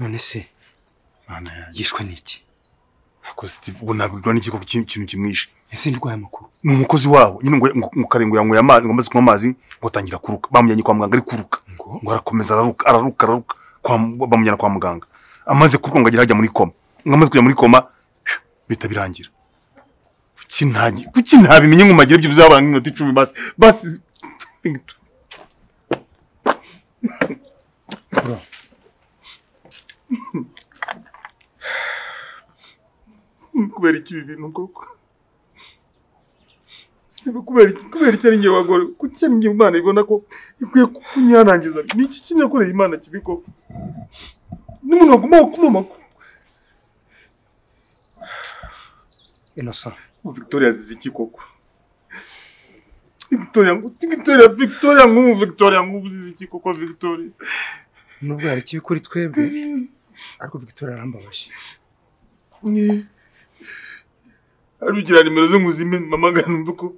none se Mana yanjye yishwe n'iki? ako Steve ubonabwirwa n'iki ko ikintu kimwishe ese ndwaye amakuru ni umukozi wawo nyine ngo karengo yangu yamazi ngo amaze kunywa amazi ngo tangira kuruka bamujyanye kwa muganga ari kuruka ngo arakomeza araruka bamujyana kwa muganga amaze kuruka ngo agira hajya muri koma ngo amaze kujya muri koma bita birangira kuki ntabimenye ngo magire ibyo bizabana nk'inoti 10 basi kubera iki bintu koko Steve kubera iki ari ngiye wagore kuki ari ngiye Imana ibona ko ikwiye kunyanangiza niki kinakoreye Imana kibiko n'umuntu aguma kumama Innocent Victoria ziziki koko Victoria ngubu ziziki koko Victoria nubwo hari kibi kuri twebwe ariko Victoria arambabaje arugira nimero zo nguzime mamagana mvuko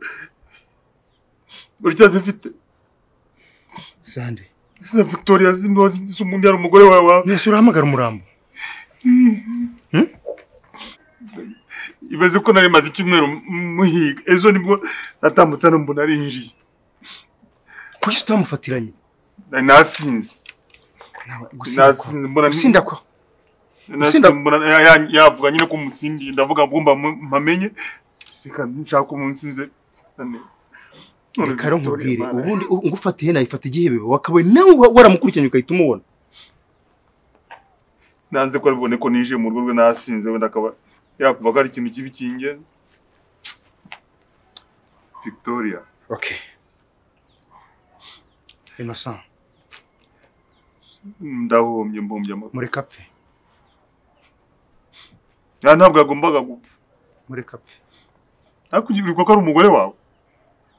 uricyaze mfite Sande za Victoria zimbazi umundi ari umugore wawe nese urahamagara umurambo ibaze ko nari maze icyumweru muhiga ejo nibwo natambutse no mbona ari injiye kuki tutamufatiranye nasinze mbona gusinda ko mbona yavuga nyine ko musindi ndavuga ngomba mpamenye reka nshaka ko munsinze reka nkubwire ubundi ngufatiye nayifata igihebe wakabaye nawe waramukurikiranye ukahita umubona nanze ko bibone ko nije mu rugo rwe nasinze wenda akaba yakuva ko ari ikintu kibi kingenzi Victoria okay Innocent ndahombye mbombye muri kapfe ntabwo yagombaga gupfa muri kapfe nakugirirwa ko ari umugore wawe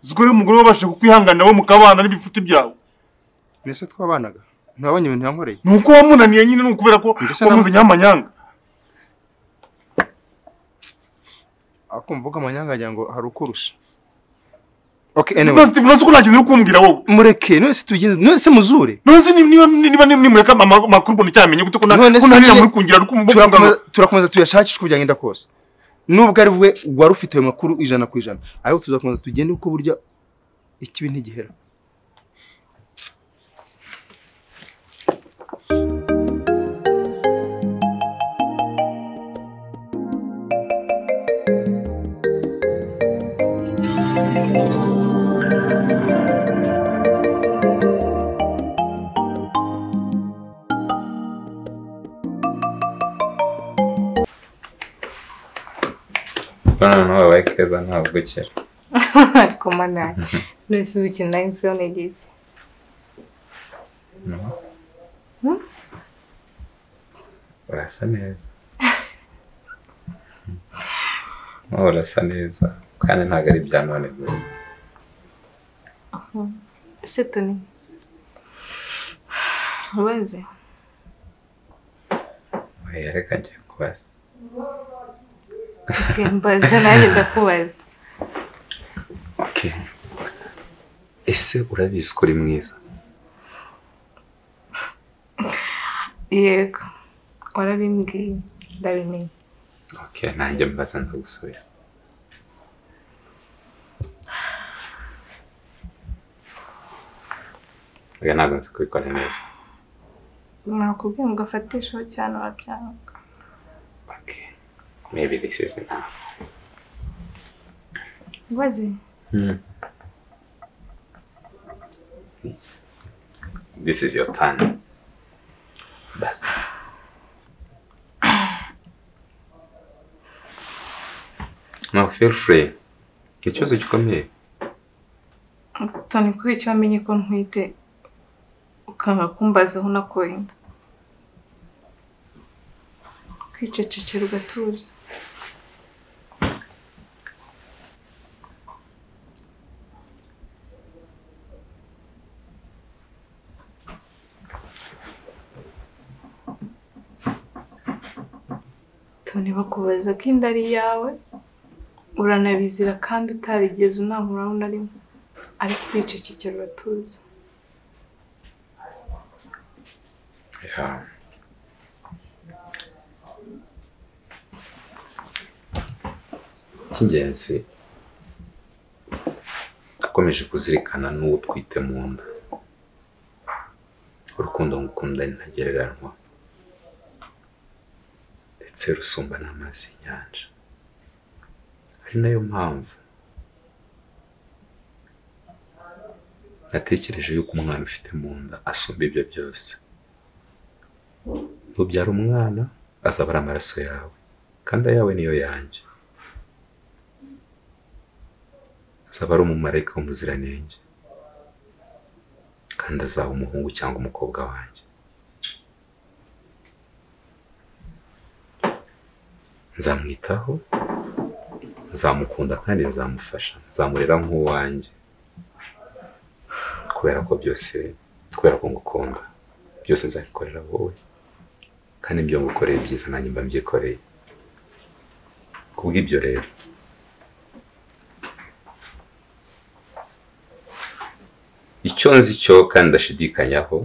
zigore umugore wabashe kukwihangana we mukabana n'ibifuti byawe nese twabanaga ntabonye ibintu yankoreye nuko wamunaniye nyine n'ukubera ko wamuzenye amanyanga akumvuga amanyanga agira ngo hari ukurusha okay anyway nose ko ntakintu uri kumbwira wowe mureke nose tugenze nose muzure nose niba nimureka amakuru ngo cyamenye gute ko ntanira muri kungira turakomeza tuyashakisha uko byagenda kose nubwo ari we wari ufite ayo makuru 100% ariko tuzakomeza tugende uko burya ikibi ntigihera no wabaye keza ntabwo kera ariko mana nese ukina inso negeze urasa neza urasa neza kandi ntabwo ari bya none gusa ese Tony ubanze reka njye kubaza mbaza nanjye ndakubaza ese urabizi ko uri mwiza yego warabimbwiye ndabimenye nanjye mbaza ndagusubiza ntabwo nzi kubikora neza nakubwiye ngo afatisheho cyane wabyanga maybe this is enough was it this is your turn bas now feel free ikibazo gikomeye Tony ko icyo wamenye ko ntwite ukanga kumbazaho nakwenda kwicecekera ugatuza Tony bakubaza ko inda ari yawe uranabizira kandi utarigeze unahuraho na rimwe ariko kwicecekera ugatuza cy'ingenzi akomeje kuzirikana n'uwo twite mu nda. Urukundo ngukunda ntagereranywa ndetse rusumba n'amazi y'inyanja. Ari nayo mpamvu natekereje yuko umwana ufite mu nda asumba ibyo byose. Nubyara umwana azaba ari amaraso yawe kandi ayawe niyo yanjye. Azaba ari umumarayika w'umuziranenge kandi azaba umuhungu cyangwa umukobwa wanjye. Nzamwitaho, nzamukunda kandi nzamufasha, nzamurera nk'uwanjye kubera ko ngukunda. Byose nzabikorera wowe kandi ibyo ngukoreye byiza nanjye mba mbyikoreye. Kubw'ibyo rero icyo nzi cyo kandi ndashidikanyaho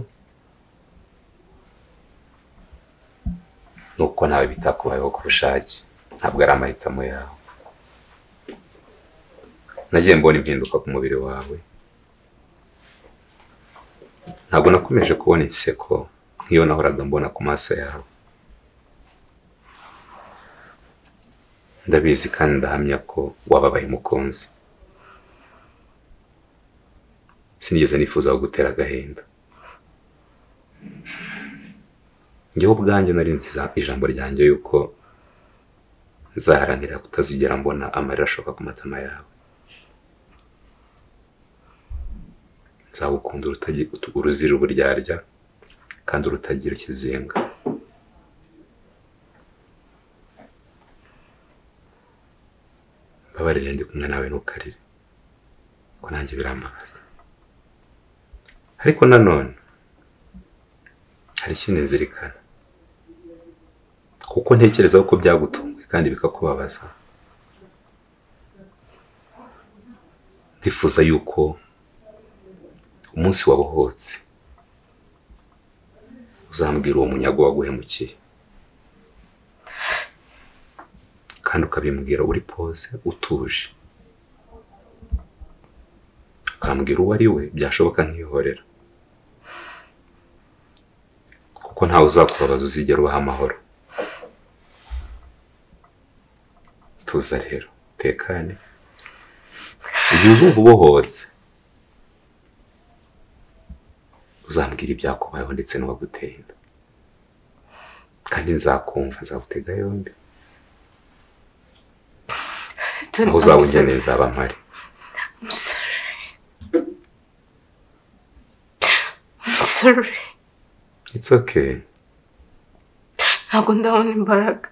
nuko nawe bitakubayeho ku bushake, ntabwo ari amahitamo yawe. Nagiye mbona impinduka ku mubiri wawe, ntabwo nakomeje kubona inseko nk'iyo nahoraga mbona ku maso yawe. Ndabizi kandi ndahamya ko wababaye umukunzi. Sinigeze nifuza kugutera agahinda. Njyewe ubwanjye nari nziza ijambo ryanjye yuko nzaharanira kutazigera mbona amarira ashoka ku matama yawe. Nzagukunda uruzira uburyarya kandi urutagira ikizinga. Mbabarira ndi kumwe nawe ntukarire ko nanjye birambabaza. Ariko nanone hari ikindi nzirikana, kuko ntekereza ko byagutunguye kandi bikakubabaza. Ndifuza yuko umunsi wabohotse uzambwira uwo munyago waguhemukiye kandi ukabimbwira uri pose utuje. Ukambwira uwo ari we byashoboka nkihorera, kuko ntawe uzakubabaza uzigera ubaha amahoro. Tuza rero tekane, igihe uzumva ubohotse uzambwira ibyakubayeho ndetse n'uwaguteye inda, kandi nzakumva, nzagutega yombi. Aho uzaba ujya neza aba mpari. I'm sorry. It's okay. Ntabwo ndabona imbaraga.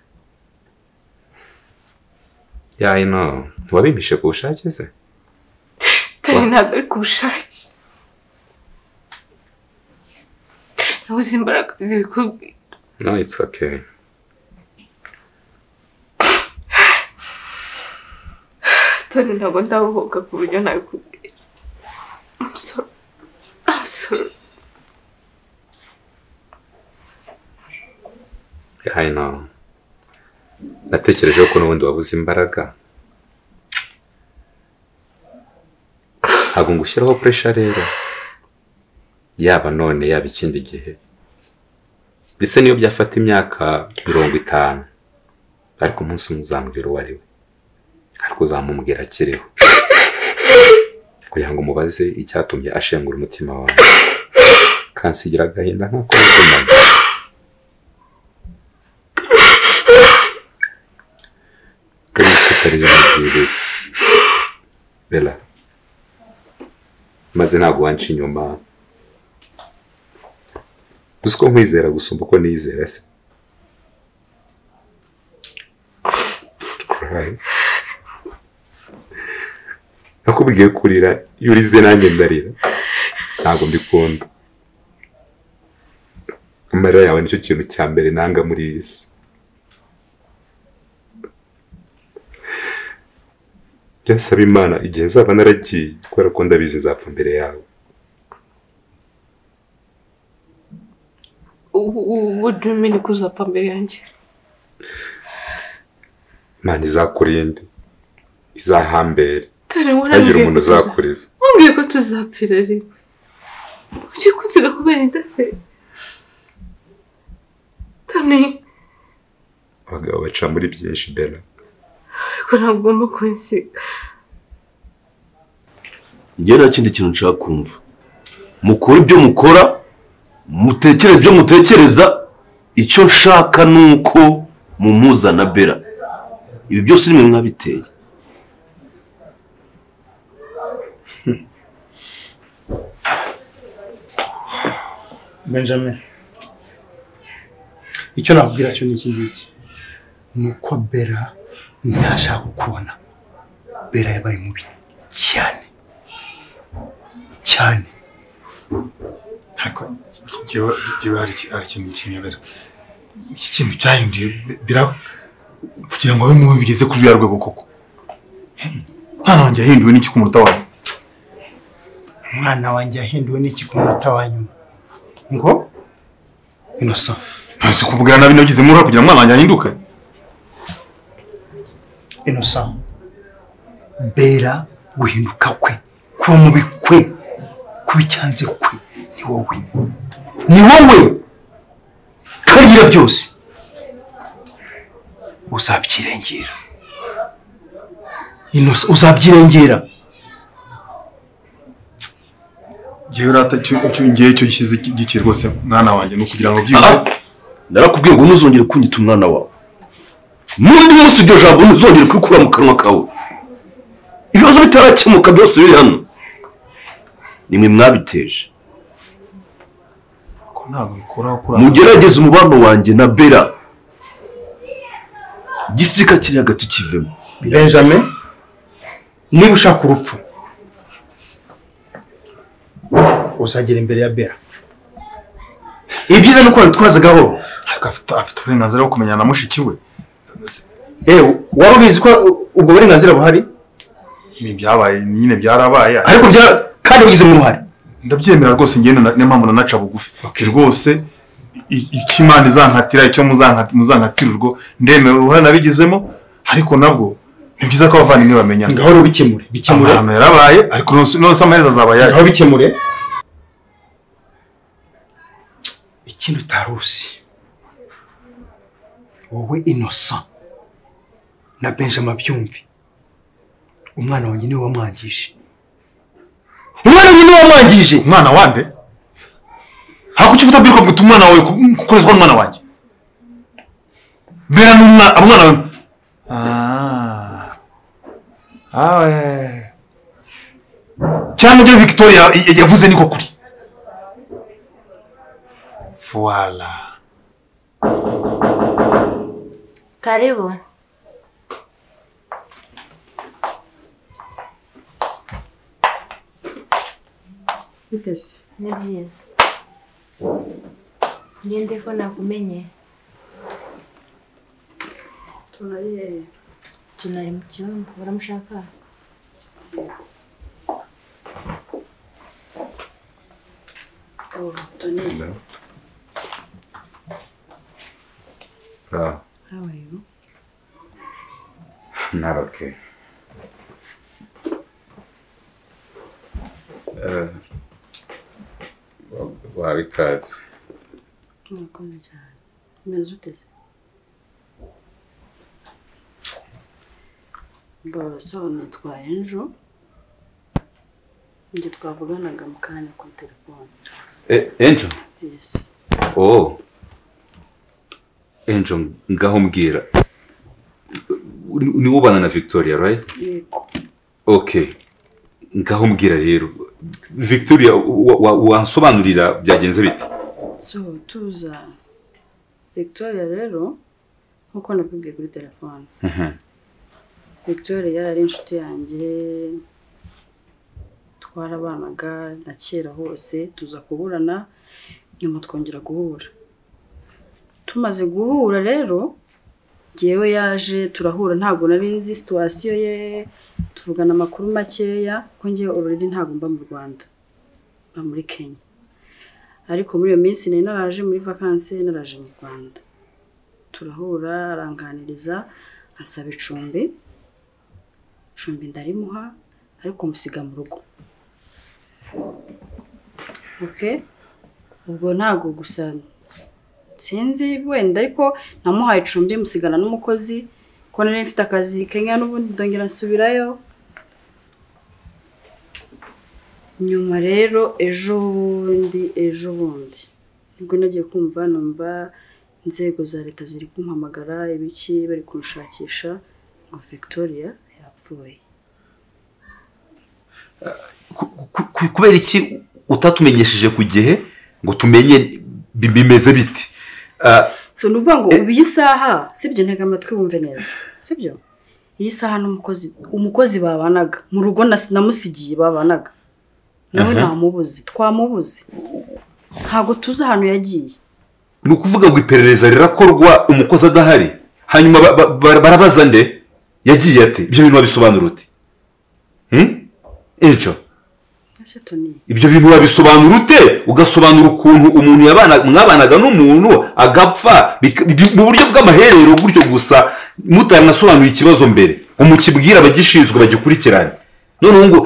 Yeah, I know. Ntiwabimpishe ku bushake se? Ntabwo ari ku bushake. Nabuze imbaraga zibikubwira. No, it's okay. Tony, ntabwo ndabohoka ku buryo nabikubwira. I'm sorry. I'm sorry. Yeah, I know. Natekereje ko n'ubundi wabuze imbaraga. Ntabwo ngushyiraho pressure rero. Yaba none yaba ikindi gihe. Ndetse niyo byafata imyaka 50. Ariko umunsi muzambwira uwo ari we. Ariko uzamubwira akiriho. Kugira ngo mubaze icyatumye ashengura umutima wawe. Kansigira agahinda nk'uko wagumaga. Bella, maze ntabwo wanca inyuma. Gusa ko nkwizera gusumba uko nizera se. Nakubwiye kurira, iyo urize nanjye ndarira. Ntabwo mbikunda. Amarira yawe nicyo kintu cya mbere nanga muri iyi si. Byasaba Imana igihe nzaba naragiye, kubera ko ndabizi nzapfa mbere yawe. What do you mean kuzapfa mbere yanjye? Imana izakurinde. izahambere Dore hagira umuntu uzakuriza wambwiye ko tuzapfira rimwe ugiye kunsiga kubera inda se Tony abagabo baca muri byinshi Bella ariko ntabwo ugomba kunsiga njye nta kindi kintu nshaka kumva mukora ibyo mukora mutekereza ibyo mutekereza icyo nshaka nuko mumuzana Bella ibi byose nimwe mwabiteye Benjamin icyo nakubwira cyo ni iki ngiki nuko Bella ntashaka kubona Bella yabaye mubi cyane ariko jewe hari ikintu kinyobera iki kintu cyahinduye Bella kugira ngo abe mubi bigeze kuri ya rwego koko mwana wanjye yahinduwe n'iki ku munota wawe umwana wanjye yahinduwe n'iki ku munota wa nyuma ngo Innocent ntase kuvugira nabi nagize muri kugira mwana wanjye ahinduke Innocent Bella guhinduka kwe kuba mubi kwe kubicyanze kwe ni wowe kagira byose uzabyirengera Innocent uzabyirengera jewe rata cyo ngiye cyo gishyize gikiri rwose mwana wanjye no kugira ngo byiwe narakubwiye ngo ntuzongere kunyita umwana wawe n'undi munsi iryo jambo ntuzongere kwikura mu kanwa kawe ibibazo bitarakemuka byose biri hano nimwe mwabiteje ko ntabwo bikora kuri mugerageze umubano wanjye na Bella igisika kiri hagati kivemo Benjamin niba ushaka urupfu uzagera imbere ya Bella ibyiza nuko witwaza gahoro afite uburenganzira bwo kumenyana na mushiki we wari ubizi ko ubwo burenganzira buhari ibi byabaye nyine byarabaye ariko kandi ugize mu ruhare ndabyemera rwose ngene n'impamvu nanaca bugufi rwose ikimana izankatira icyo muzankatira urwo ndemera uruhare nabigizemo ariko nabwo ni byiza ko abavandimwe bamenyana ngahoro bikemure ahantu yarabaye ariko nonse amaherezo azabaye ngaho bikemure ikindi utarusi wowe Innocent na Benjamin byumvi umwana wanjye niwe wamwangije umwana wande hako cyufuta biriko bwita umwana wawe kukorezwa n'umwana wanjye Bella n'umwana wawe cyane ibyo Victoria yavuze niko kuri voilà karibu bitese ni byiza ngende ko nakumenye tunari mu cyumba uramushaka Tony How are you? Not okay. Wabikaze. Murakoze cyane. Umeze uteze? So nitwaye Enjo. Njye twavuganaga mu kanya kuri telefone. Enjo? Yes. Oh. Enjo ngaho mbwira. Ni ubana na Victoria, right? Yego. Okay. Ngaho mbwira rero. Victoria wansobanurira byagenze bite? So tuza Victoria rero nkuko nakubwiye kuri telefone. Victoria yari inshuti yanjye twarabanaga na kera hose tuza kuburana nyuma twongera guhura. Tumaze guhura rero jewe yaje turahura ntabwo nari nzi situation ye tuvugana amakuru makeya ko ngiye already ntabwo mba mu Rwanda mba muri Kenya. Ariko muri iyo minsi nari naraje muri vacances naraje mu Rwanda. Turahura aranganiriza asaba icumbi icumbi ndarimuha ariko musiga mu rugo. Okay, ubwo ntago gusa sinzi wenda ariko namuhaye icumbi musigana n'umukozi ko nari mfite akazi Kenya n'ubundi ndongera nsubirayo. Nyuma rero ejo bundi nibwo nagiye kumva numva inzego za leta ziri kumpamagara ibiki bari kunshakisha ngo Victoria yapfuye. Kubera iki utatumenyesheje ku gihe ngo tumenye bimeze bite? So nuvuga ngo ubu iyi saha sibyo ntega amatwi wumve neza sibyo iyi saha umukozi babanaga mu rugo namusigiye babanaga nawe ntamubuze twamubuze ntago tuzi ahantu yagiye. Ni ukuvuga ngo iperereza rirakorwa umukozi adahari hanyuma barabaza nde yagiye ate? Ibyo bintu babisobanura ute? Ejo ibyo bintu wabisobanura ute? Ugasobanura ukuntu umuntu mwabanaga n'umuntu agapfa mu buryo bw'amaherero gutyo gusa mutaranasobanuye ikibazo mbere umukibwira abagishinzwe bagikurikirana. None ngo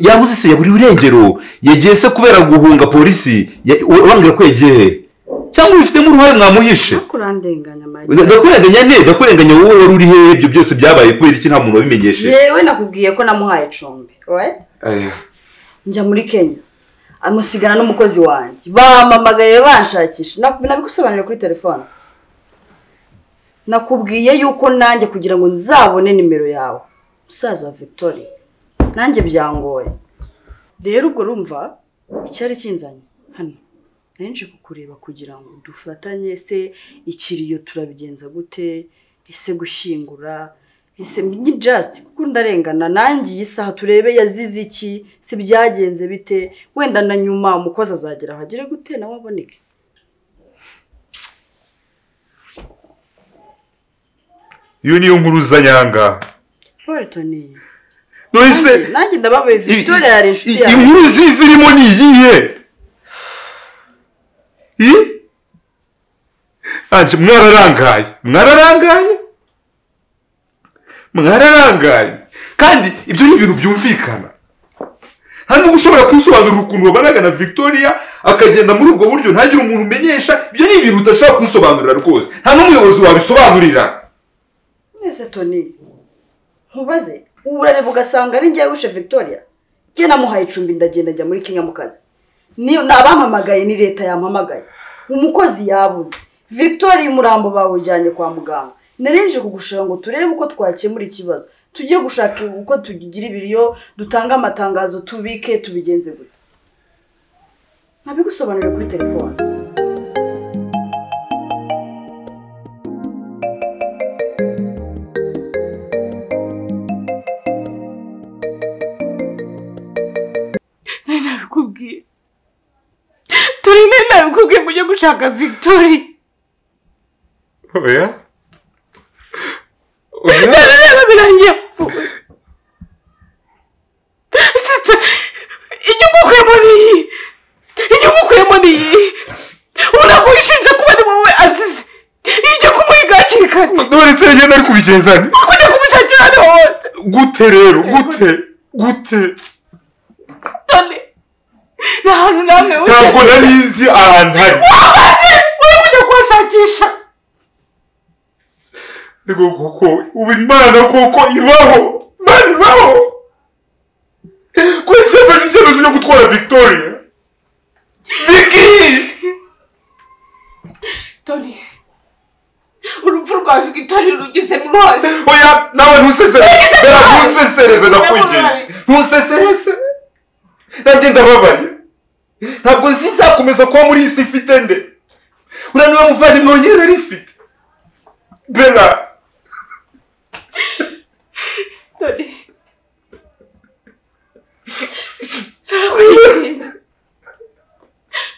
yabuze se yaburi urengero yagiye se kubera guhunga polisi urambwira ko yagiye cyangwa bifitemo uruhare mwamuhishe? Kurandenganya ndakurenganya wowe wari uri hehe? Ibyo byose byabaye kubera iki nta muntu wabimenyesheje? Yewe nakubwiye ko namuhaye icumbi right? Njya muri Kenya amusigana n'umukozi wanjye bamamagaye banshakisha nabigusobanurira kuri telefone. Nakubwiye yuko nanjye kugira ngo nzabone nimero yawe musaza wa Victoria nanjye byangoye. Rero ubwo rumva icyari kinzanye hano nenje kukureba kugira ngo dufatanye se ikiriyo turabigenza gute ese gushyingura ese ni just kuko ndarengana nanjye yisaha turebe yazize iki si byagenze bite wenda na nyuma umukozi azagera hagire gute nawe aboneke. Iyo niyo nkuruza nyanga. Tony Noise nanjye ndababaye Victoria yari inshuti yawe. Inkuru zirimo ni iyihe? Anje mwararangaye kandi ibyo ni ibintu byumvikana. Hano ushobora kwisobanurira ukuntu wabanaga na Victoria akagenda muri ubwo buryo ntagire umuntu umenyesha. Ibyo ni ibintu utashaka kwisobanurira rwose nta n'umuyobozi wabisobanurira. Ese Tony nkubaze urareba ugasanga ari ngiye gushe Victoria njye namuhaye icumbi ndagenda njya muri Kenya mu kazi ni abampamagaye ni leta yampamagaye umukozi yabuze Victoria umurambo bawujyanye kwa muganga narinje kugushaka ngo turebe uko twakemura ikibazo tujye gushaka uko tugira ibiriyo dutanga amatangazo tubike tubigenze gute nabigusobanurira kuri telefone. Nabikubwiye mujye gushaka Victoria. Oya Reba birangiye. Inyungu ukuyemo ni iyi. Urakwishinja kuba ni wowe azize. Ijya kumuhiga hakiri kare. None se ngenda ari kubigenzana? Kujya kumushakira hano hose. Gute rero gute? Tony ntahantu namwe uje. Ntabwo narizi ahantu hari. Uri kujya kuhashakisha. Ego koko ubu Imana koko ibaho. Ko icyemezo cyo gutwara Victoria. Vicky! Tony urupfu rwa Victoria rugize mwaje. Oya nawe ntusesereze nakwigeze. Ntusesereze. Nanjye ndababaye. Ntabwo nzizakomeza kuba muri isi ifite nde. Uraniwe muvandimwe wonyine ari ifite. Bella. Tony nakwinginze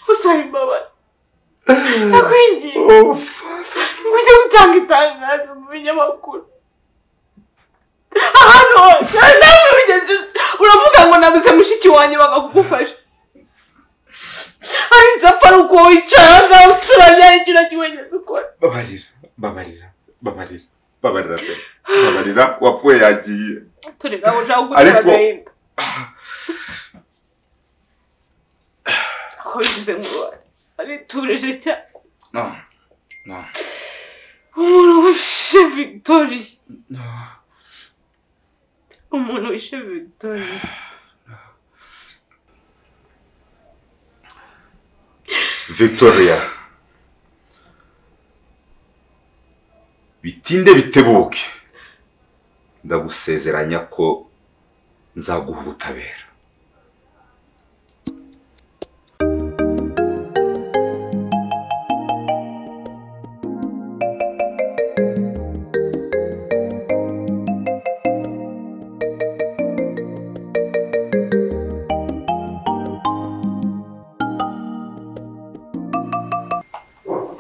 usaba imbabazi. Nakwinginze ujye gutanga itangazo mu binyamakuru ahantu hose nawe ugeze uravuga ngo nabuze mushiki wanjye bakakugufasha ariza apfa uko wicara nawe turajya ikintu kiwegeze ukora. Babarira wapfuye yagiye. turi nawe ushaka gutera agahinda ko bigize nk'uruhare ariturije cyane umuntu wishe Victoria umuntu wishe Victoria Victoria bitinde bitebuke ndagusezeranya ko nzaguha ubutabera.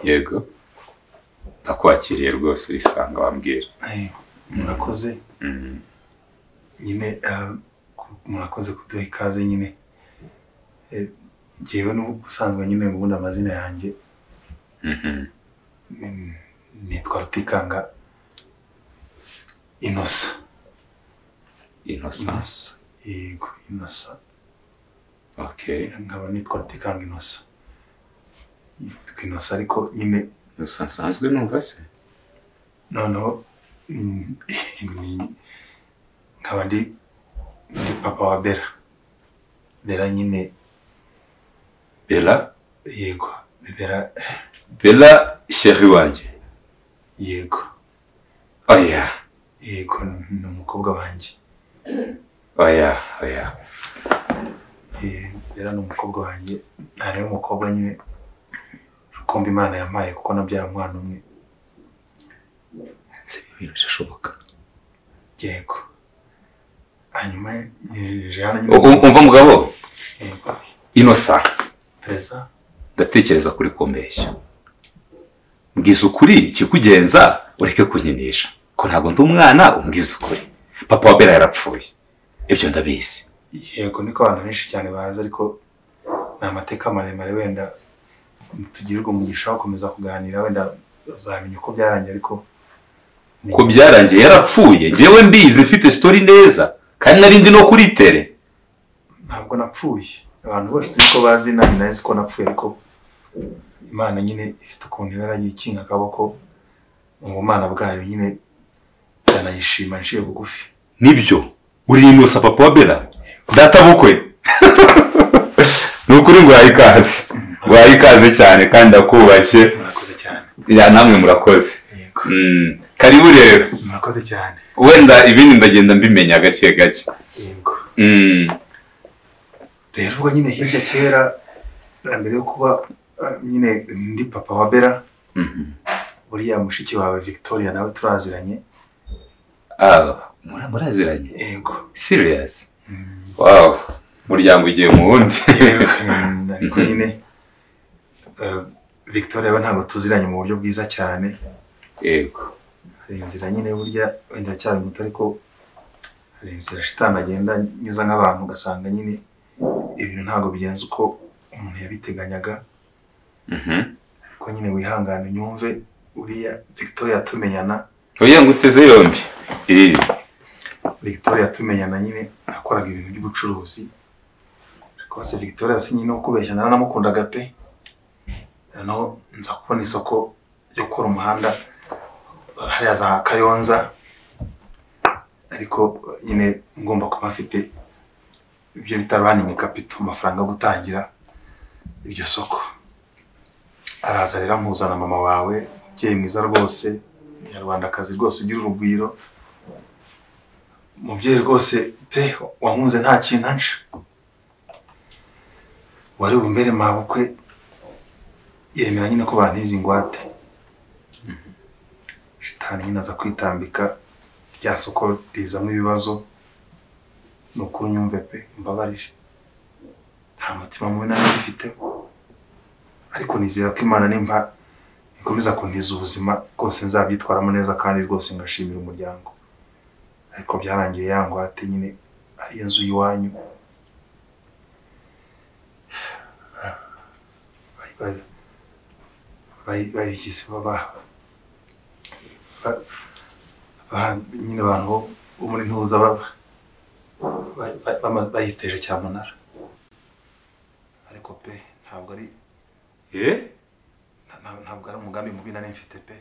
Yego ndakwakiriye rwose urisanga wambwira. Murakoze nyine murakoze kuduha ikaze nyine ngewe n'ubusanzwe nyine mu bundi amazina yanjye nitwa Rutikanga Innocent. Yego Innocent. Okay. Nkaba nitwa Rutikanga Innocent. Innocent ariko nyine usanzwe numva se noneho nkaba ndi papa wa Bella nyine Bella. Yego Bella chérie wanjye. Yego Oya. Yego ni umukobwa wanjye. Oya. Bella ni umukobwa wanjye ntari umukobwa nyine kombi Imana yampaye kuko nabyara umwana umwe. Se ibintu birashoboka. Yego hanyuma jana nyine umva mugabo. Yego Innocent. Pereza ndatekereza kuri kombeshya. Mbwiza ukuri kikugenza ureke kunyinisha ko ntabwo ndi umwana umbwiza ukuri. Papa wa Bella yarapfuye ibyo ndabizi. Yego niko abantu benshi cyane baza ariko ni amateka maremare wenda tugirirwa umugisha wo komeza kuganira wenda uzamenya uko byarangiye ariko ko byarangiye yarapfuye jewe mbizi mfite story neza kandi nari ndi no kuri tere. Ntabwo napfuye abantu bose niko bazi nari ko napfuye ariko Imana nyine ifite ukuntu yaragiye ikinga akaboko mu bumana bwayo nyine yanayishima nshiye bugufi. Nibyo uri Innocent papa wa Bella data bukwe nukuri ngo ikaze cyane kandi akubashye. Murakoze cyane. Ya namwe murakoze. Karibu rero. Murakoze cyane. Wenda ibindi ndagenda mbimenya gake. Yego. Rero ubwo nyine hirya kera mbere yo kuba nyine ndi papa wa Bella buriya mushiki wawe Victoria nawe turaziranye. Muraziranye? Yego. Serious? Wow. Muryango ugiye mu wundi. Ariko nyine Victoria we ntabwo tuziranye mu buryo bwiza cyane. Yego. Hari inzira nyine burya wenda cyane muto ariko hari inzira shitani agenda nyuza nk'abantu ugasanga nyine ibintu ntabwo bigenze uko umuntu yabiteganyaga. Ariko nyine wihangane nyumve uriya Victoria tumenyana. Oya nguteze yombi. Victoria tumenyana nyine akoraga ibintu by'ubucuruzi. Kose Victoria sinyi no kubeshya naramukundaga pe. No nza kubona isoko ryo gukora umuhanda hariya za Kayonza ariko nyine ngomba kuba afite ibyo bita running capital amafaranga yo gutangira iryo soko. Araza rero mpuzana mama wawe umubyeyi mwiza rwose Nyarwandakazi rwose ugira urugwiro umubyeyi rwose pe wankunze nta kintu nca wari bumbere mabukwe yemera nyine ko bantiza ingwate. Shitani nyine aza kwitambika rya soko rizamo ibibazo nuko nyumve pe mbabarije nta mutima mubi nari mfite ariko nizera ko Imana nimba ikomeza kuntiza ubuzima rwose nzabyitwaramo neza kandi rwose ngashimira umuryango. Ariko byarangiye yangwate nyine ari inzu yiwanyu. Bayigize nyine abantu bo muri ntuza bayiteje cyamunara ariko pe ntabwo ari ntabwo ari umugambi mubi nari mfite pe.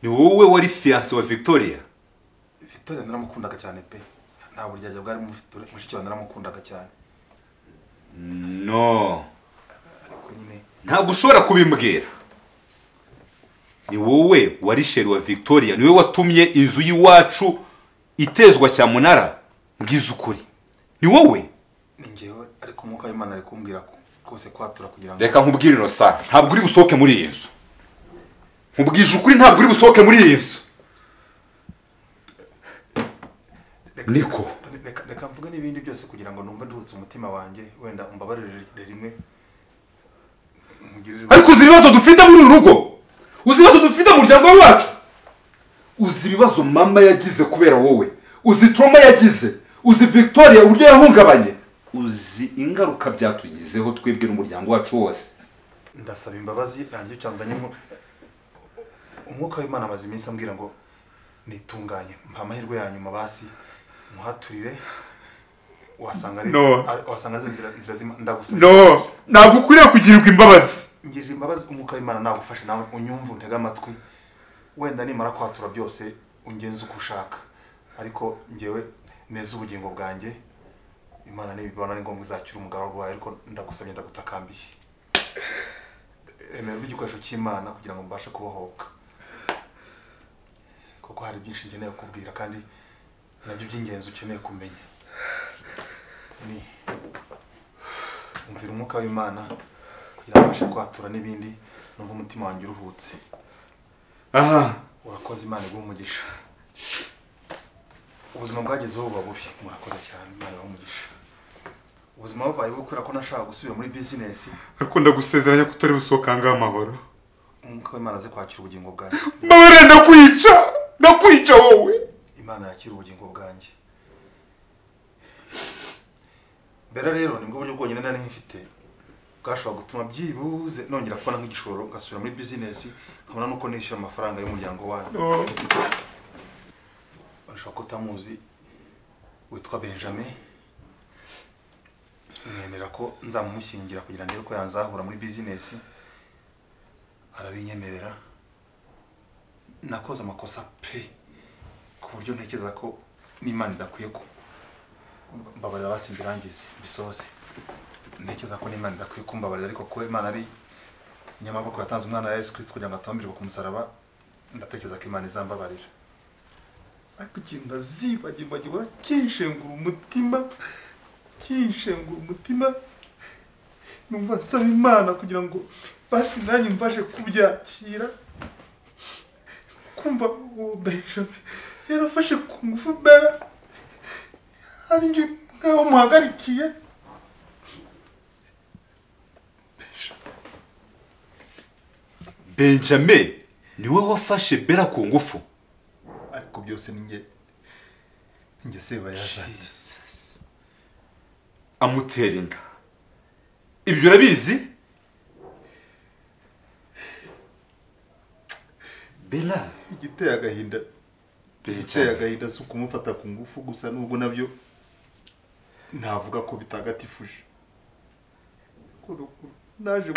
Ni wowe wari fiancé wa Victoria? Victoria naramukundaga cyane pe, nta buryarya bwari mushiki wawe naramukundaga cyane. No, ariko nyine ntabwo ushobora kubimbwira. Ni wowe wari sheri wa Victoria, niwe watumye inzu y'iwacu itezwa cyamunara? Mbwiza ukuri, ni wowe? Ni njyewe, ariko umwuka w'Imana ari kumbwira kose kwatura kugira ngo reka nkubwire no sa, ntabwo uri busohoke muri iyi nzu. Nkubwije ukuri, ntabwo uri busohoke muri iyi nzu. Niko reka mvuga n'ibindi byose kugira ngo numve nduhutse umutima wanjye, wenda umbabarire rimwe mugirire. Ariko uzi ibibazo dufite muri uru rugo, uzi ibibazo dufite mu muryango wacu, uzi ibibazo mama yagize kubera wowe, uzi trauma yagize, uzi Victoria uburyo yahungabanye, uzi ingaruka byatugizeho twebwe n'umuryango wacu wose. Ndasaba imbabazi yanjye cyanzanyemo umwuka w'Imana amaze iminsi ambwira ngo nitunganye, mpa amahirwe ya nyuma basi muhaturire, wasanga ari wasanga zirazima. Ndagusaba no, ntabwo ukwiriye kugirirwa imbabazi. ngirira imbabazi, umwuka w'Imana nagufashe nawe unyumva untega amatwi, wenda nimara kwatura byose ungenze uko ushaka, ariko ngewe neza ubugingo bwanjye. Imana nibibona ni ngombwa izacyura umugabo wawe, ariko ndagusabye ndagutakambiye emera igikoresho cy'Imana kugira ngo mbashe kubohoka, kuko hari byinshi ngeneye kubwira kandi nabyo by'ingenzi ukeneye kumenya. Ni umvira umwuka w'Imana kugira ngo mbashe kwatura n'ibindi, numva umutima wanjye uruhutse. Urakoze, Imana iguhe umugisha. Ubuzima bwagezeho buba bubi, murakoze cyane, Imana iguhe umugisha. Ubuzima bubaye bukora ko nashaka gusubira muri business, ariko ndagusezeranya kutari busohoka ngaha amahoro. umwuka w'Imana aze kwakira ubugingo bwanjye. Mbabare ndakwica wowe. Imana yakira ubugingo bwanjye. Bera rero nibwo buryo bwonyine nari mfite bwashobora gutuma byibuze nongera kubona nk'igishoro ngasubira muri business, nkabona nuko nishyura amafaranga y'umuryango wanyu. Urashobora kutamuzi, witwa Benjamin, nemera ko nzamumushyingira kugira ndebe ko yanzahura muri business, arabinyemerera. Nakoze amakosa pe ku buryo ntekereza ko n'Imana idakwiye ko mbabarira basi mbirangize bisoze. Ntekereza ko n'Imana idakwiye kumbabarira, ariko ko Imana ari nyamaboko yatanze umwana wa Yesu Kristo kugira ngo atambirwe ku musaraba, ndatekereza ko Imana izambabarira. Ariko ikintu ndazibagirwa kinshengura umutima, numva nsaba Imana kugira ngo basi nanjye mbashe kubyakira, kumva uwo Benjamin yarafashe ku ngufu Bera, ari njye nkaho muhagarikiye. Benjamin niwe wafashe Bera ku ngufu? Ariko byose ninjye seba yazanye. Amutera inda, ibyo urabizi? Bella, igiteye agahinda si ukumufata ku ngufu gusa, nubwo nabyo ntavuga ko bitagatifuje. Naje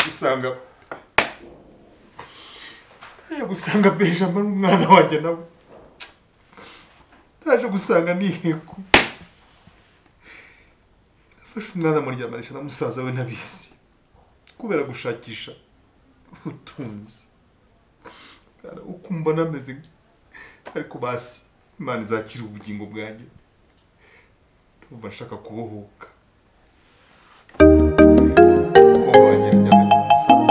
gusanga Benjamin umwana wanjye, nawe naje gusanga niheko. Nafashe umwana muryamanisha na musaza we nabisi kubera gushakisha ubutunzi, ukumva nameze, ariko basi Imana izakira ubugingo bwanjye, ndumva nshaka kubohoka. Umukobwa wanjye yaryamanye n'umusaza.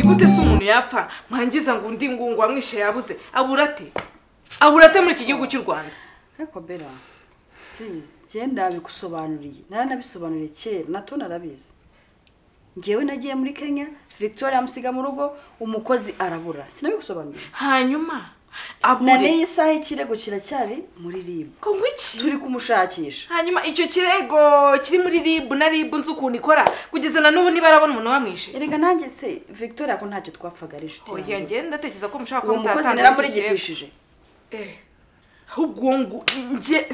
ni gute se umuntu yapfa mwangiza ngo undi ngo wamwishe yabuze aburate muri iki gihugu cy'u Rwanda. Ariko Bella please genda bigusobanuriye naranabisobanuriye kera nato narabizi. Ngewe nagiye muri Kenya Victoria amusiga mu rugo umukozi arabura sinabigusobanuriye. Hanyuma nane isaha ikirego kiracyari muri RIB ko ngwiki turi kumushakisha. Hanyuma icyo kirego kiri muri RIB na RIB nzi ukuntu ikora kugeza na n'ubu nibarabona umuntu wamwishe. Erega nanjye se Victoria ko ntacyo twapfaga ari inshuti yanjye. Oya ngenda tekereza ko mushaka ko umukozi naramurigitishije. Ahubwo ngo nje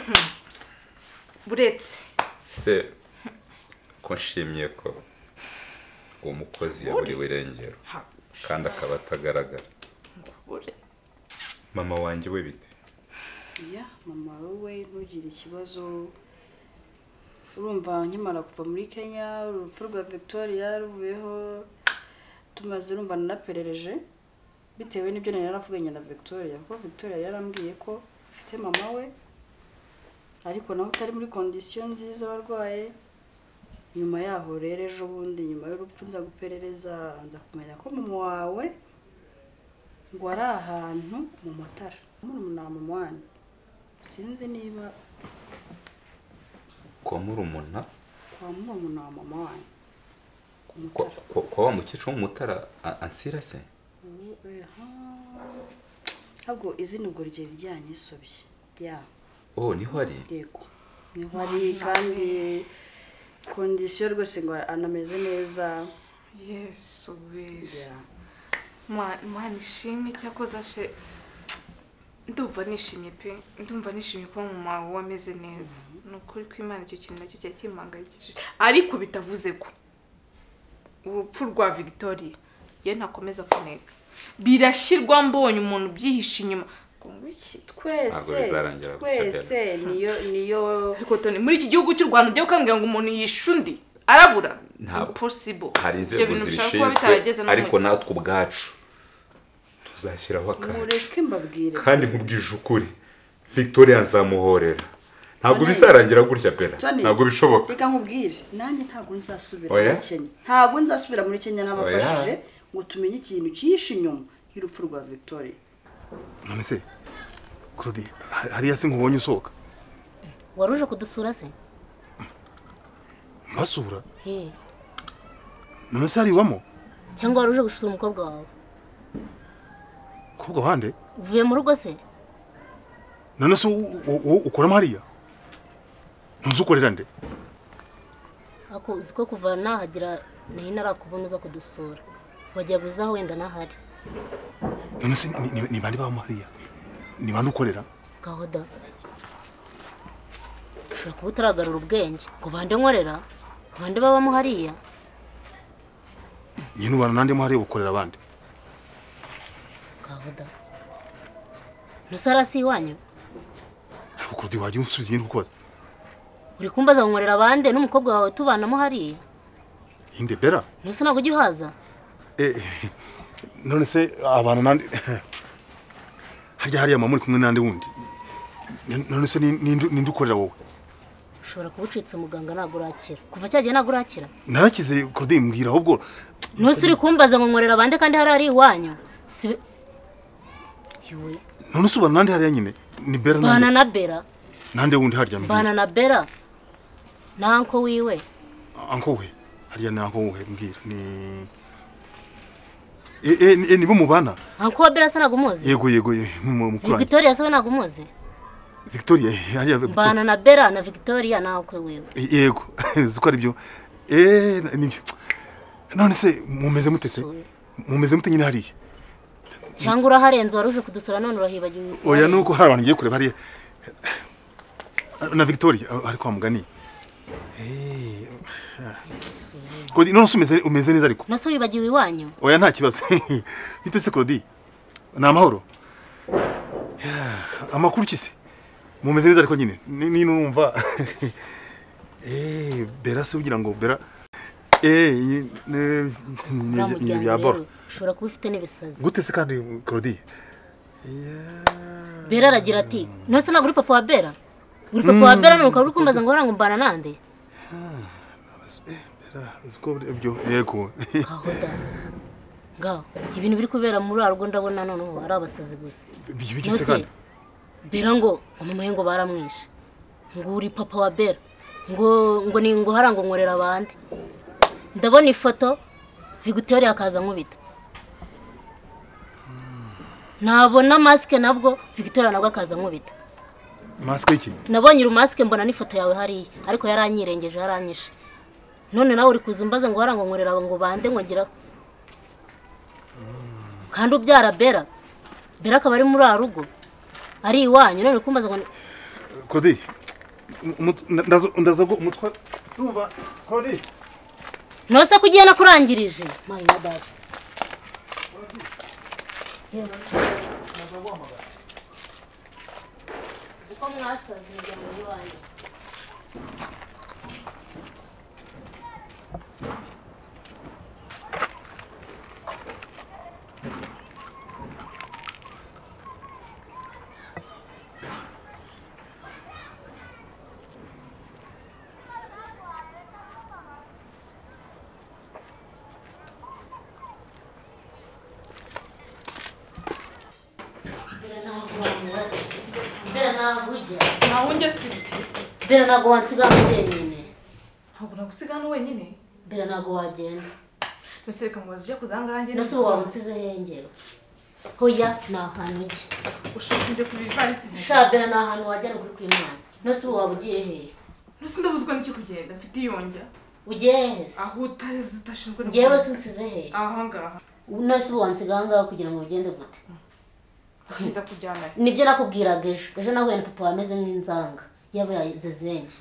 buretse se ko nshimye ko uwo mukozi yaburiwe irengero kandi akaba atagaragara. Mama wanjye we bite? Mama we ntugire ikibazo. Urumva nkimara kuva muri Kenya urupfu rwa Victoria ruvuyeho tumaze urumva nanaperereje bitewe n'ibyo nari naravuganye na Victoria kuko Victoria yarambwiye ko afite mama we ariko nawe utari muri condition nziza warwaye. Nyuma yaho rero ejo bundi nyuma y'urupfu nza guperereza nza kumenya ko mama wawe ngo ari ahantu mu Mutara murumuna mama wanyu sinzi niba kwa murumuna mama wanyu kwa wa mukecuru mu Mutara ansira se. Ahubwo izina ubwo rye bijyanye isobye niho ari. Yego niho ari kandi condition rwose ngo anameze neza. Yes ubisha mwana ishimye cyakoze ashe ndumva nishimye pe ndumva nishimye ko mama wameze neza. Nukuri ko Imana icyo kintu nacyo cyakimangayikije ariko bitavuze ko urupfu rwa Victoria ye ntakomeza kuneka birashirwa mbonye umuntu byihisha inyuma ngwiki twese niyo ariko Tony muri iki gihugu cy'u Rwanda byo kambwira ngo umuntu yishundi arabura impossible. Hari inzego zibishinzwe ariko natwe ubwacu tuzashyiraho akacu. Mureke mbabwire kandi nkubwije ukuri Victoria nzamuhorera ntabwo bizarangira gutya Bella ntabwo bishoboka. Reka nkubwire nanjye ntabwo nzasubira muri Kenya ntabwo nzasubira muri Kenya nabafashije ngo tumenye ikintu cyihishe inyuma y'urupfu rwa Victoria. None se Claude hariya se nkubonye usohoka waruje kudusura se? Mbasura? None se hariwamo cyangwa waruje gusura umukobwa wawe? Umukobwa wande? Uvuye mu rugo se? None se ukora hariya? Ntuzukorera nde? Ako uziko kuva nahagira nahi narakubona uza kudusura wagiye guzaho wenda nahari. None se ni bandi ba hariya? Ni bandi ukorera? Gahoda ushobora kuba utaragarura ubwenge ngo bande nkorera bande babamo hariya. Nyine ubana nande mo hariya ukorera abandi? Gahoda nusarasi iwanyu uko ndi wagiye unsubiza ibintu kubaza. Uri kumbaza nkorera abandi n'umukobwa wawe tubanamo hariya? Inde Bella? Nusa nako gihaza? None se abantu nande hariya mama muri kumwe nande wundi? None se ni ndukorera wowe? Ushobora kubucitse muganga nagurakira kuva cyagiye nagurakira. Narakize Claude mbwira ahubwo Nusa uri kumbaza ngo nkorera abandi kandi hari iwanyu sibe Yowe. None se ubana nande hariya nyine? Ni Bella nande? Bana na Bella. Nande wundi hariya mbwira? Bana na Bella. Na uncle wiwe. Uncle we? Hariya na uncle we mbwira ni nibo mubana? Uncle wa Bella sana gumuzi? Yego mukura. Victoria sawe na gumuzi? Victoria hariya Victoria. Bana na Bella na Victoria na uncle wiwe. Yego zuko ari byo. Nibyo. None se mumeze mute se? Mumeze mute nyine hariya? Cyangwa uraharenze waruje kudusura none urahibagiwe isura. Oya nuko hari abantu ngiye kureba hariya. Na Victoria ari kwa mugani. Claude none umeze neza ariko? Nase wibagiwe iwanyu? Oya nta kibazo. Bite se Claude? Na amahoro? Amakuru kise? Mumeze neza ariko nyine. Ni numva. Bella se ugira ngo Bella ni bya boro. Ushobora kuba ufite n'ibisazi. Gute se kandi Claude? Bella aragira ati nose naguri papa wa Bella? Uri papa wa Bella nuko uri kumbaza ngo waranga mbana nande? Bella uziko ibyo yego. Gahoda. ngaho ibintu biri kubera muri rugo ndabona noneho ari abasazi gusa bigise kandi bera ngo umumenye ngo baramwishe ngo uri papa wa Bera ngo ni ngo harango nkorera abandi ndabona ifoto Victoria akaza nkubita nabona maske nabwo Victoria nabwo akaza nkubita maske iki nabonye uru maske mbona n'ifoto yawe hari ariko yaranyirengeje yaranyishe none nawe uri kuzumbaza ngo harango nkorera ngo bande ngira kandi ubyara Bera akaba ari muri rugo ari iwanyu none kumbaza ngo Kodi ndazago umutwa urumva Kodi nose kugiye nakurangirije my dad yes ndazago amagara uko mwasaze ngo iwanyu Bera nago wansiga wenyine. Ntabwo nagusigana wenyine. Bera nago wagenda. Mbese reka mubaze ujya kuzanga hanjye. Nase wansize hengero. Hoya na hantu uje. Ushobora kujya kuri ivarisi. Sha Bera na hantu wajya kuri kwimana. Nase wabugiye he? Nase ndabuzwa n'iki kugenda mfite iyonja. Ugiye he? Aho utarize utashinzwe no. Ngewe sinsize he? Aha ngaha. Nase wansiga ngaha kugira ngo ugende gute? Sinda kujyana. Nibyo nakubwiraga ejo nahuye na papa wameze nk'inzanga. Yaba yazezenge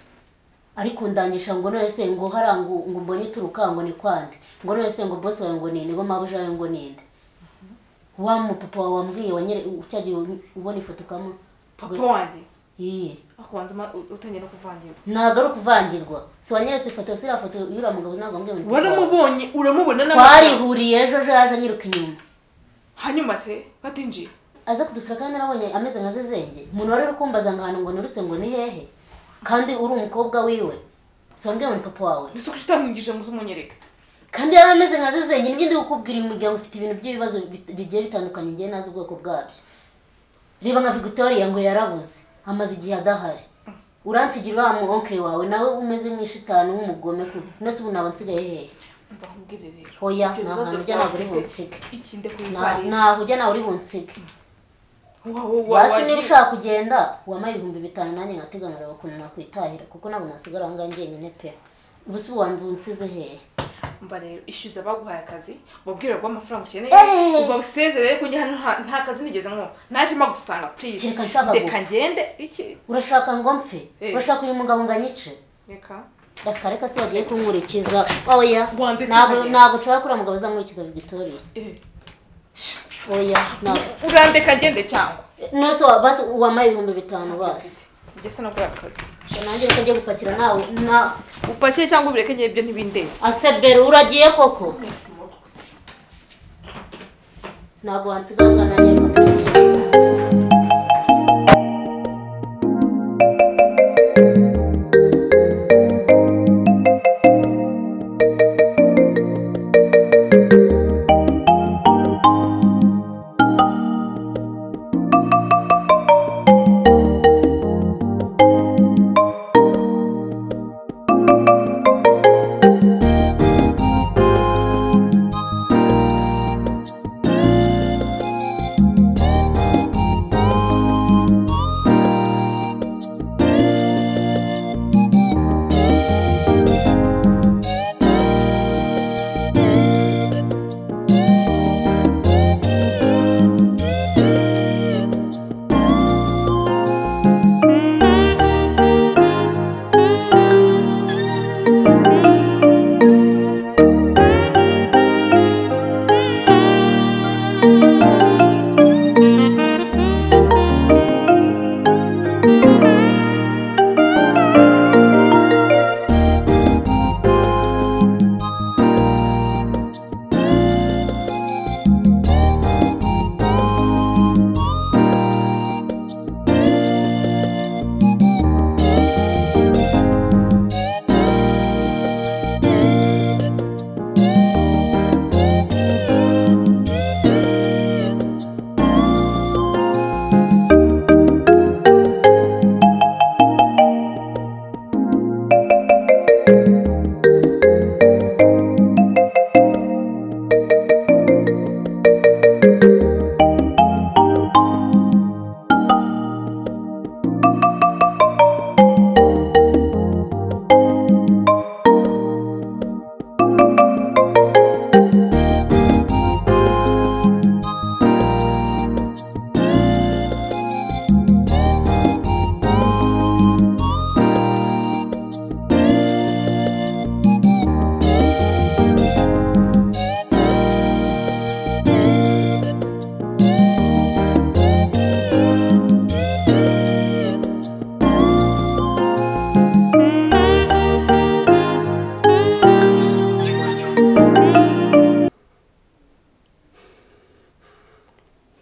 ariko ndangisha ngo none se ngo harangu ngo mbone ituruka ngo ni kwande ngo none se ngo boss wawe ngo ninde ngo mabuja wawe ngo ninde wa mu papa wambwiye wanyere ucyagiye ubona ifoto kama papa wanjye akwanza utangiye no kuvangirwa ntago ari kuvangirwa so wanyeretse ifoto sira foto yura mugabo ntago mbwiye waramubonye uramubona twari huriye ejo yaje nyiruka inyuma hanyuma se batinji aza kudusura kandi narabonye ameze nka zezenge umuntu wari rukumbaza ngano ngo nurutse ngo ni hehe kandi uri umukobwa wiwe so mbwiye ngo papa wawe nise kutamwigisha ngo umunyereka kandi yari ameze nka zezenge nibyo ndi gukubwira umuryango ufite ibintu by'ibibazo bigiye bitandukanye ngiye nazi ubwoko bwabyo riba nka Victoria ngo yarabuze amaze igihe adahari uransigira wa mu oncle wawe nawe umeze nk'ishitani w'umugome ku nose ubu naba nsigaye hehe mba nkubwire rero hoya nahantu ujya nawe uri bunsige ikinde kuri ivarisi naho ujya nawe uri bunsige wasi niba ushaka kugenda wamaye 5,000 nanjye nkateganira bakuntu nakwitahira kuko nabo nasigara ngaho njyenyine pe ubusu wandunsize hehe mba rero ishyuza baguhaye akazi wabwira ko amafaranga ukeneye ubasezerere ko njye hano nta kazi nigeze nko naje magusanga please reka ngende iki urashaka ngo mpfe urashaka uyu mugabo nganyice reka se wagiye kunkurikiza oya ntabwo nshobora kuri mugabo zankurikiza Victoria oya urandeka ngende cyangwa nose basi wamaye 5,000 basi ngese no kuri akazi nanjye reka njye gupakira nawe upakiye cyangwa ubireke ngiye ibyo ntibindeba asebere uragiye koko ntabwo wansiganga nanjye gupakira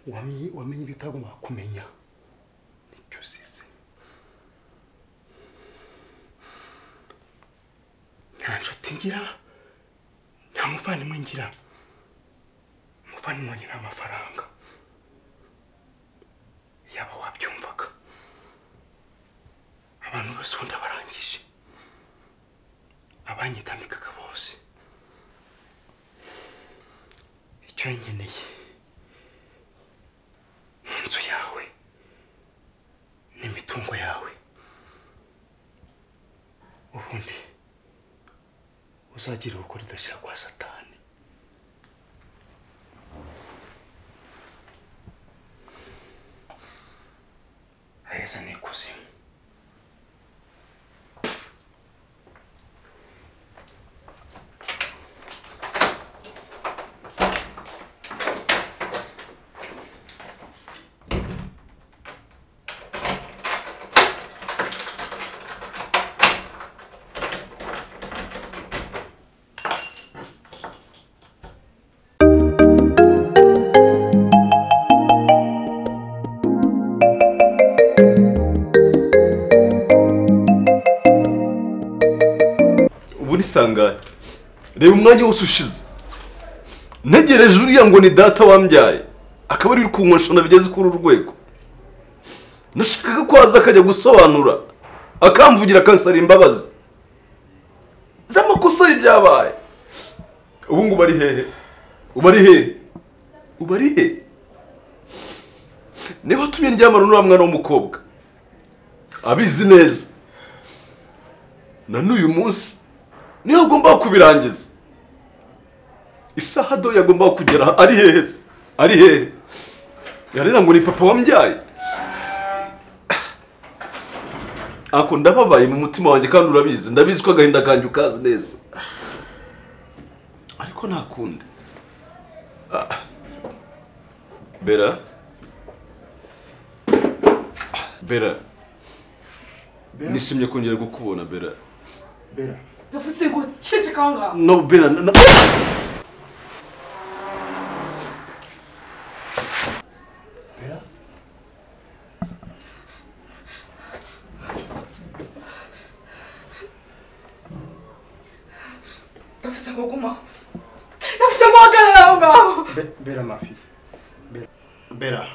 wamenye ibyo utagomba kumenya nicyo usize. Nta nshuti ngira, nta muvandimwe ngira. Umuvandimwe wanjye nta mafaranga. Yaba wabyumvaga. Abantu bose ubundi abarangije. Abanyitamikaga bose. Icyo nkeneye inzu yawe n'imitungo yawe, ubundi uzagira urugo ridashira kwa Satani. Aheza ni ikuzimu. Sangaye reba umwanya wose ushize ntegereje uriya ngo ni data wambyaye akaba ari kunkoshona bigeze kuri urwego. Nashakaga ko aza akajya gusobanura akamvugira akansara imbabazi z'amakosa y'ibyabaye. Ubu ngo bari hehe? Ubari he? Niba tumye ndyamana n'uriya mwana w'umukobwa abizi neza na n'uyu munsi niyo agomba kubirangiza. Isaha do yagomba kugera ari hehe? Yarira ngo ni papa wambyaye. Ako ndababaye mu mutima wanjye kandi urabizi. Ndabizi ko agahinda kanjye ukazi neza. Ariko nakunde. Bera. Nishimye kongera gukubona Bera. Ndavuze ngo ceceka ngaho. No Bera. Ndavuze ngo guma. Ndavuze ngo hagarara aho ngaho. Bera mafi. Bera.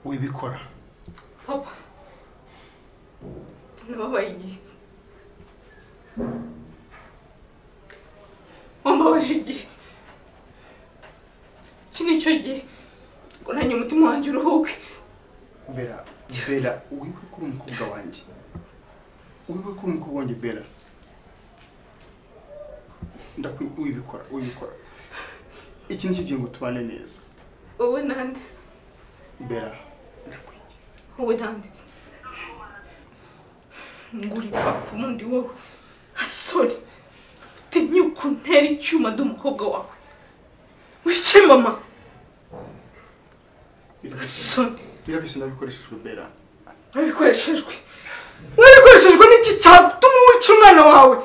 Wibikora. Papa. Nababaye igihe. Wambabaje igihe. Iki ni cyo gihe ngo nanjye umutima wanjye uruhuke. Bera, wiwe kuri umukobwa wanjye. Bera. Wibikora. Iki ni cyo gihe ngo tubane neza. Wowe nande? Bera. Wowe nande? Nguri papa umundi wowe. Asore. Tinyuka untera icyuma nd'umukobwa wawe. Wice mama. Asore. Birabise nabikoresheje Bera. Wabikoresheje n'iki cyatuma wica umwana wawe?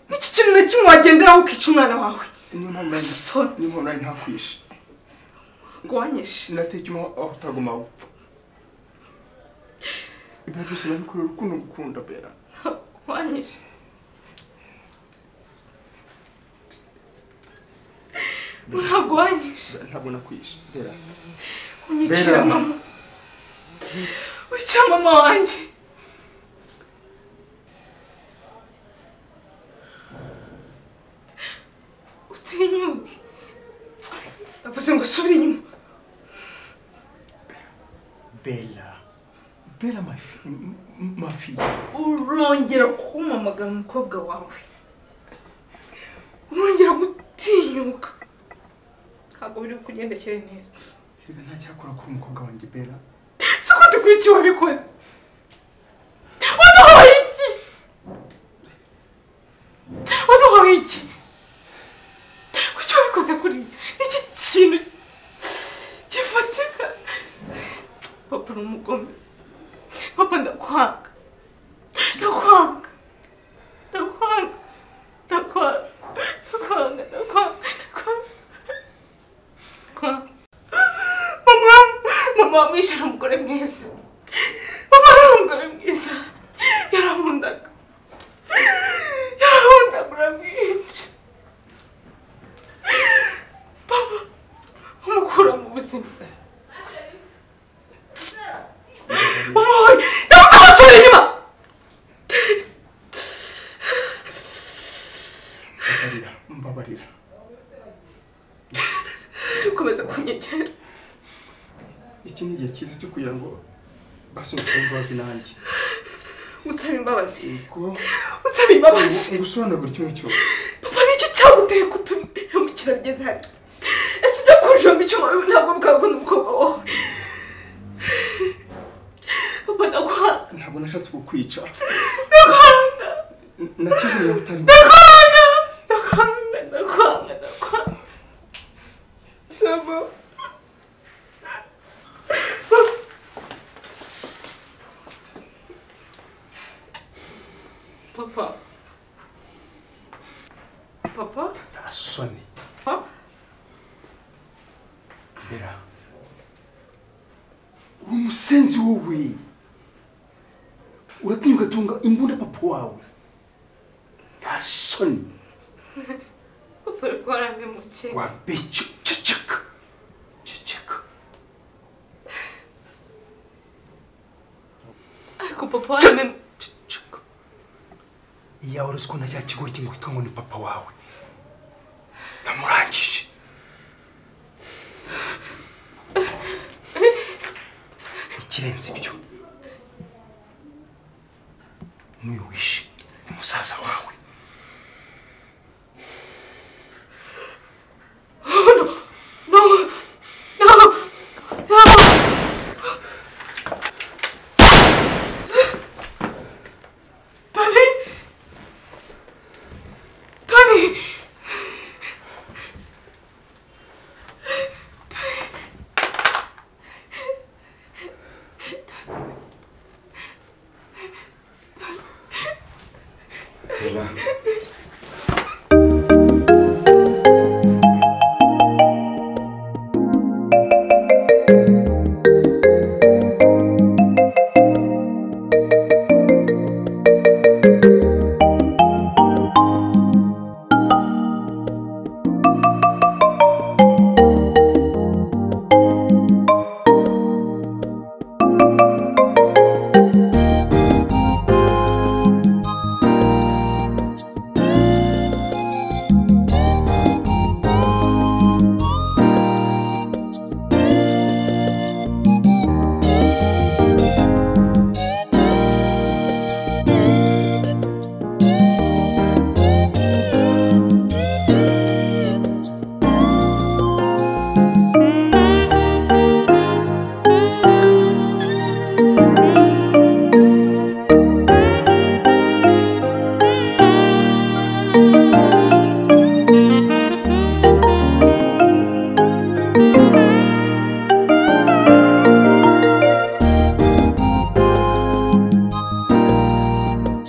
N'iki kintu na kimwe wagenderaho ukica umwana wawe? Niyo mpamvu nari ntakwishe. Gwanyishe. Nateye icyuma aho utagomba gupfa. Birabise nabikorera urukundo gukunda Bera. Gwanyishe. Ntabwo wanyishe. Ntabwo nakwishe Bera. Unyicira mama. Wica mama wanjye. Utinyuke. Ndavuze ngo subira inyuma. Bera mafi. Urongera kumpamagara umukobwa wawe. Urongera gutinyuka. Ntabwo biri kugendekere neza. Reka ntacyakora kuri umukobwa wanjye Bera. Siko tukwici wabikoze. Waduhaye iki? Kuki wabikoze kuri iki kintu gifatika? Papa ni umugome. Papa ndakwanga. wishe ari umugore mwiza. Papa ari umugore mwiza. Yarampundaga. Yarampundaga uramwica. Papa umukura mu buzima. Mama we yabuze amasubira inyuma. Mbabarira. Ukomeza kunyegera. Iki ni igihe cyiza cyo kugira ngo basi umusore imbabazi nanjye. Utsaba imbabazi. Yego. Utsaba imbabazi. Ubusobanuro buri kimwe cyose. Papa niki cyaguteye kutumukira bigeze hano? Ese ujya kunjomba icyuma ntabwo bwakunda umukobwa wawe. Papa ndakwanga. Ntabwo nashatse kukwica. Ndakwanga. Nakibonye utari. Ndakwanga. Ndakwanga. Ndakwanga. Ndakwanga. Shama. Papa. Papa? Asoni. Papa? Bera. Uri umusenzi wowe. Uratinya ugatunga imbunda papa wawe. Asoni. Papa ariko warampemukiye. Wabicho ceceka. Ceceka. Ariko papa warampemukiye. Iya uruziko na cya kigori cy'ingwitwa ngo ni papa wawe. Namurangije. Ikirenze ibyo. N'uyu wishe ni musaza wawe.